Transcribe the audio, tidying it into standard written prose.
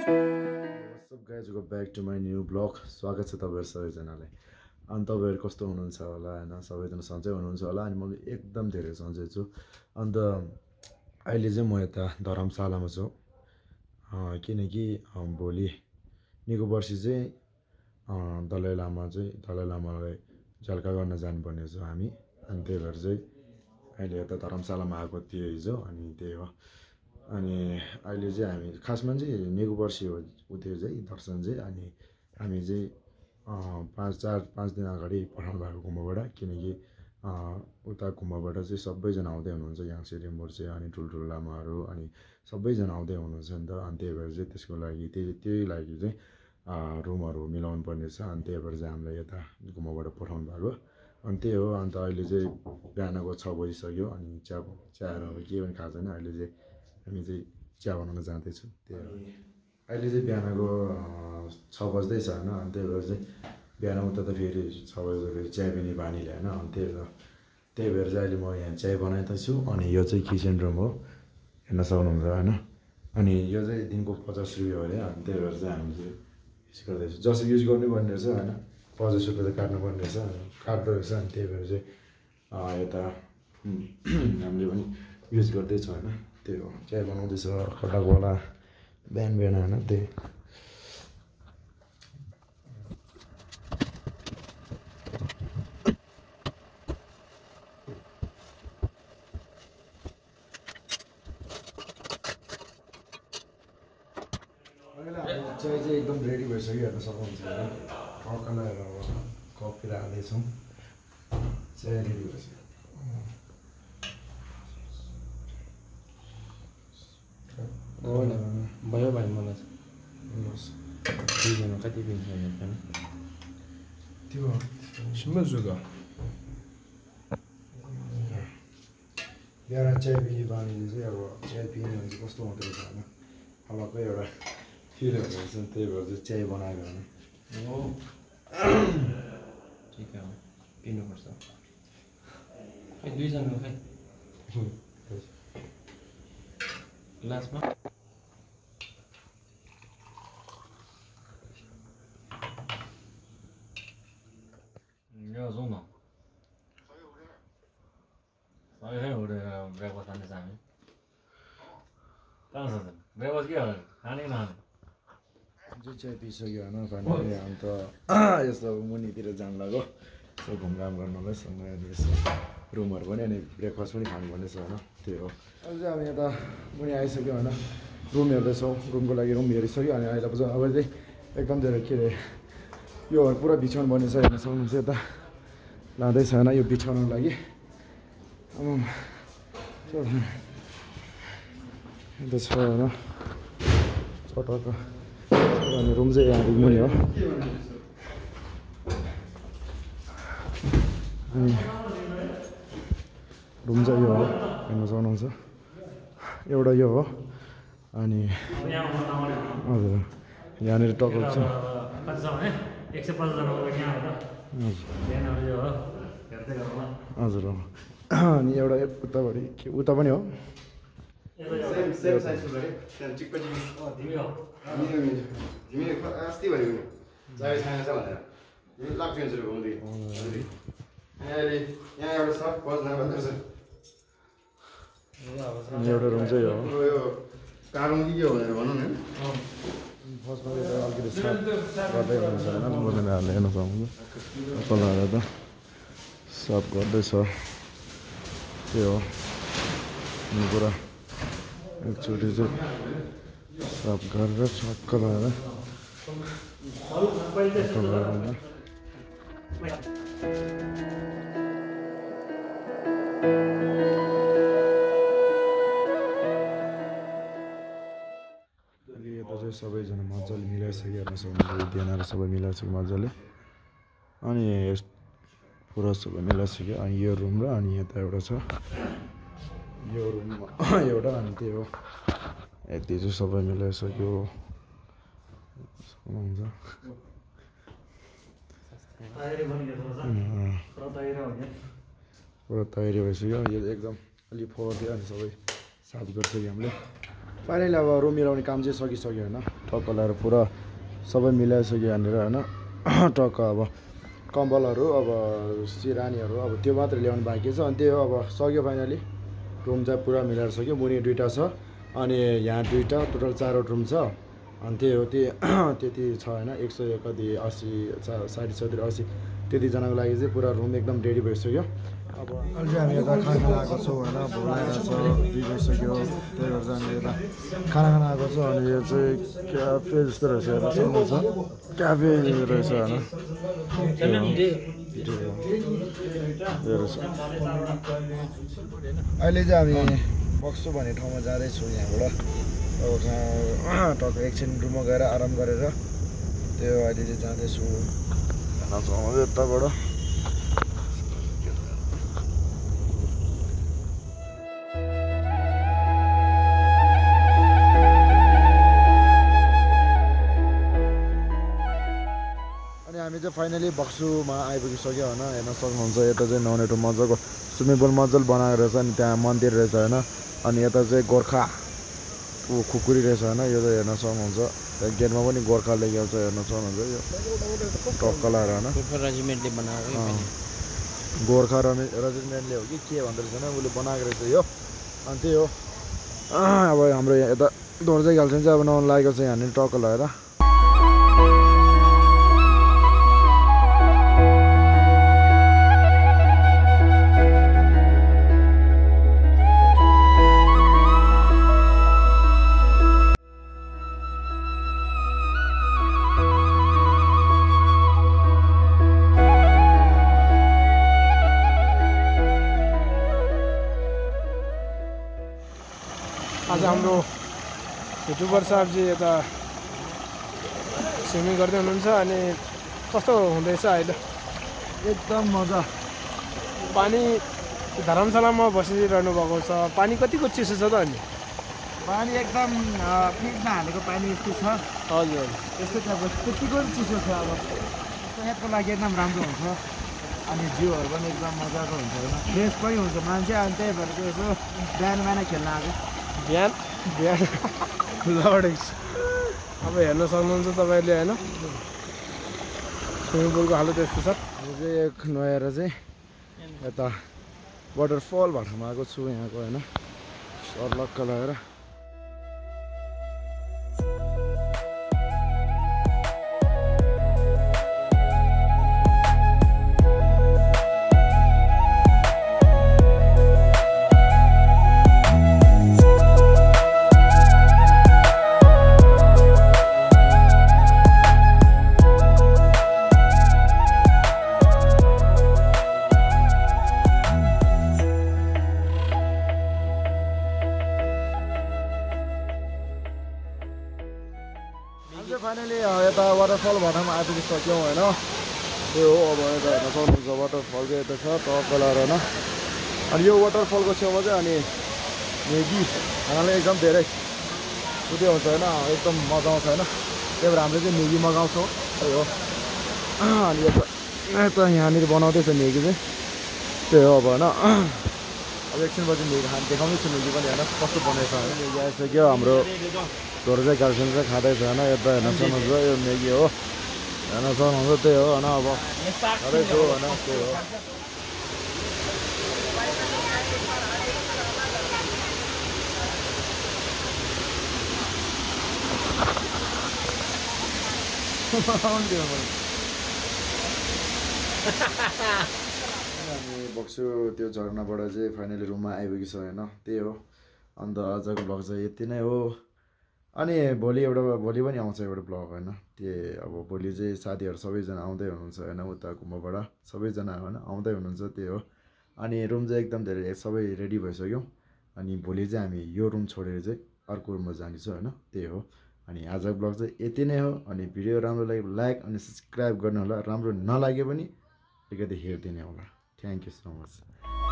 What's up guys, welcome back to my new vlog. स्वागत छ तपाईहरु सबैजनालाई। अनि तपाईहरु कस्तो हुनुहुन्छ होला हैन, सबैजना सन्चै हुनुहुन्छ होला। अनि म एकदम धेरै सन्चै छु। अन्त अहिले चाहिँ म यता धर्मशालामा छु। किनकि भोलि निको वर्षी चाहिँ दलाई लामालाई झल्का गर्न जानुपर्ने छ हामी। अनि त्यही भएर चाहिँ अहिले यता धर्मशालामा आएको थिएँ हिजो। अनि त्यही हो। अनि अहिले चाहिँ हामी खासमा चाहिँ निको वर्षी हो त्यो चाहिँ दर्शन चाहिँ। अनि हामी चाहिँ 5 दिन अगाडि पठाउनु भएको घुमबाट। किनकि उता घुमबाट चाहिँ सबैजना आउँदै हुनुहुन्छ, यहाँ सिरिमोर्चे अनि ठुल्ठुलो लामाहरू अनि सबैजना आउँदै हुनुहुन्छ नि त। अनि त्यही भएर चाहिँ त्यसको लागि त्यही लागि चाहिँ रुमहरू मिलाउनु पर्ने छ। अनि त्यही भएर चाहिँ हामीलाई यता घुमबाट पठाउनु भएको। अनि त्यही हो। अन्त अहिले चाहिँ बिहानको 6 बजिसक्यो। अनि चियाहरू अब के पनि खाएको छैन। अहिले चाहिँ हामी चाहिँ चिया बनाउन जाँदैछौँ। त्यही हो। अहिले चाहिँ बिहानको 6 बज्दैछ होइन। अनि त्यही भएर चाहिँ बिहान उता त फेरि 6 बज्दा फेरि चिया पिउने बानी ल्याएन। अनि त्यही भएर चाहिँ अहिले म यहाँ चिया बनाइदिन्छु। अनि यो चाहिँ किचन रुम हो, हेर्न सक्नुहुन्छ होइन। अनि यो चाहिँ दिनको 50 रुपियाँ हो अरे। अनि त्यही भएर चाहिँ हामी चाहिँ युज गर्दैछौँ। जसरी युज गर्नुपर्ने रहेछ होइन, 50 रुपियाँ त काट्नुपर्ने रहेछ, काट्दो रहेछ। अनि त्यही भएर चाहिँ यता हामीले पनि युज गर्दैछौँ होइन। त्यही हो, चिया बनाउँदैछ खटाकवाला बिहान होइन। त्यही चिया चाहिँ एकदम रेडी भइसक्यो, हेर्न सक्नुहुन्छ होइन। टक्कलाई अब कफी हाल्दैछौँ, चिया रेडी भइसक्यो। भयो भाइ, मलाई दुईजना कति पिन्छ हेर्दैन त्यो सुन्नु जुगा बिहान चिया पिउने बानीले चाहिँ अब चिया पिने भने चाहिँ कस्तो हुँदो रहेछ होइन, अलग्गै एउटा फिल हुँदो रहेछ। त्यही भएर चाहिँ चिया बनाएको होइन। हो ठिक हो, पिनुपर्छ। खै दुईजना खै ग्लासमा जाउँ न। सबै उडेर ब्रेकफास्ट खाँदैछ हामी। कहाँ छ ब्रेकफास्ट के हो, खाने नखाने? जो चिया पिइसक्यो होइन फाइनली। अन्त यस्तो मुनितिर जानु लाग्यो यसो घुमघाम गर्नलाई सँगै। अनि यसो रुमहरू पनि अनि ब्रेकफास्ट पनि खानुपर्ने छ होइन। त्यही हो। अहिले चाहिँ हामी यता मुनि आइसक्यो होइन, रुम हेर्दैछौँ। रुमको लागि रुम हेरिसक्यो। अनि अहिले चाहिँ अब चाहिँ एकदम धेरै के अरे यो पुरा बिछाउनु पर्ने छ, हेर्न सक्नुहुन्छ। यता लाँदैछ होइन यो बिछाउनुको लागि। अब यता छ होइन चटक्क। अनि रुम चाहिँ यहाँ मुनि हो। अनि रुम चाहिँ यो हो, हेर्न सक्नुहुन्छ। एउटा यो हो। अनि हजुर यहाँनिर टकअप छ। हजुर हो। अनि एउटा उतापट्टि उता पनि हो। एउटा रुम चाहिँ हो। फर्स्टमा चाहिँ अलिकति साफ गर्दै हुनुहुन्छ होइन, बुझ्नेहरूले हेर्न सक्नुहुन्छ। कलरहरू त साफ गर्दैछ। त्यो हो पुरा एकचोटि चाहिँ साफ गरेर छक्क लगाएर यता चाहिँ सबैजना मजाले मिलाइसक्यो, हेर्न सक्नुहुन्छ। ध्यानहरू सबै मिलाइसक्यो मजाले। अनि पुरा सबै मिलाइसक्यो। अनि यो रुम र अनि यता एउटा छ यो रुममा एउटा। अनि त्यही हो, यति चाहिँ सबै मिलाइसक्यो हुन्छ। पुरा तयारी भइसक्यो। यो एकदम अलिक फोहोर थियो, अनि सबै साफ गरिसक्यो हामीले। फाइनली अब रुम मिलाउने काम चाहिँ सकिसक्यो होइन टक्क लगाएर पुरा सबै मिलाइसक्यो यहाँनिर होइन टक्क अब कम्बलहरू अब सिरानीहरू अब त्यो मात्रै ल्याउनु बाँकी छ अनि त्यही हो अब सक्यो फाइनली रुम चाहिँ पुरा मिलाएर सक्यो मुनि 2टा छ अनि यहाँ 2टा टोटल 4वटा रुम छ अनि त्यही हो त्यति छ होइन 100 कति 80 60 70 80 त्यतिजनाको लागि चाहिँ पुरा रुम एकदम रेडी भइसक्यो अब अहिले हामी यता खाना आएको छौँ होइन भोक लागिरहेको छ 2 बजिसक्यो त्यही भएर चाहिँ हामी यता खाना आएको छ अनि यो चाहिँ क्याफे जस्तो रहेछ हेर्न सक्नुहुन्छ क्याफे रहेछ होइन अहिले चाहिँ हामी बक्सु भन्ने ठाउँमा जाँदैछौँ यहाँबाट अब टक्क एकछिन रुममा गएर आराम गरेर त्यो अहिले चाहिँ जाँदैछु खाना चलाउँदै यताबाट हामी चाहिँ फाइनली बक्सुमा आइपुगिसक्यो होइन हेर्न सक्नुहुन्छ यता चाहिँ नुहाउने ठाउँ मजाको स्विमिङ पुल मजाले बनाएको रहेछ अनि त्यहाँ मन्दिर रहेछ होइन अनि यता चाहिँ गोर्खा खुकुरी रहेछ होइन यो चाहिँ हेर्न सक्नुहुन्छ त्यहाँ गेटमा पनि गोर्खा लेखेको छ हेर्न सक्नुहुन्छ यो टक्क लगाएर होइन गोर्खा रेजिमेन्टले हो कि के भन्दो रहेछ होइन उसले बनाएको रहेछ यो अनि त्यही हो अब हाम्रो यता दोर्जे गाल्छन् चाहिँ अब नआउनु लागेको छ यहाँनिर टक्क लगाएर आज हाम्रो युट्युबर साहब चाहिँ यता स्विमिङ गर्दै हुनुहुन्छ अनि कस्तो हुँदैछ अहिले एकदम मजा पानी धर्मशालामा बसिरहनु भएको छ पानी कतिको चिसो छ त अनि पानी एकदम फ्रिजमा हालेको पानी यस्तो छ हजुर यस्तो छ त्यतिको चिसो छ अब सेहतको लागि एकदम राम्रो हुन्छ अनि जिउहरू पनि एकदम मजाको हुन्छ होइन फ्रेस पनि हुन्छ मान्छे अनि त्यही भएर चाहिँ यसो बिहान खेल्न आएको बिहान लडेको अब हेर्न सक्नुहुन्छ तपाईँले होइन स्विमिङ पुलको हालत यस्तो छ हामी चाहिँ एक नुहाएर चाहिँ यता वाटरफल भाटामा आएको छु यहाँको होइन सर्लक्क लगाएर फाइनली यता वाटरफल भाटामा आइपुगिसक्यौँ होइन त्यो हो अब यता हेर्न सक्नुहुन्छ वाटरफल चाहिँ यता छ टक्क लगाएर होइन अनि यो वाटरफलको छेउमा चाहिँ अनि म्यागी खानाले एकदम धेरै उयो हुन्छ होइन एकदम मजा आउँछ होइन त्यही भएर हामीले चाहिँ म्यागी मगाउँछौँ त्यही हो अनि यता यहाँनिर बनाउँदैछ म्यागी चाहिँ त्यही हो अब होइन अब एकछिनपछि म्यागी खानु देखाउँदैछु म्यागी पनि होइन कस्तो बनाएछ होइन म्यागी आइसक्यो हाम्रो दोर्जे गार्जेन चाहिँ खाँदैछ होइन यता हेर्न सक्नुहुन्छ यो म्यागी हो हेर्न सक्नुहुन्छ त्यही हो होइन अब खाँदैछु होइन त्यही हो हामी बक्सु त्यो झरनाबाट चाहिँ फाइनली रुममा आइपुगेछ होइन त्यही हो अन्त आजको ब्लग चाहिँ यति नै हो अनि भोलि पनि आउँछ एउटा ब्लग होइन त्यो अब भोलि चाहिँ साथीहरू सबैजना आउँदै हुनुहुन्छ होइन उता घुमबाट सबैजना होइन आउँदै हुनुहुन्छ त्यही हो अनि रुम चाहिँ एकदम धेरै सबै रेडी भइसक्यौँ अनि भोलि चाहिँ हामी यो रुम छोडेर चाहिँ अर्को रुममा जानेछौँ होइन त्यही हो अनि आजको ब्लग चाहिँ यति नै हो अनि भिडियो राम्रो लाग्यो लाइक अनि सब्सक्राइब गर्नु होला राम्रो नलागे पनि अलिकति हेरिदिने होला थ्याङ्क यू सो मच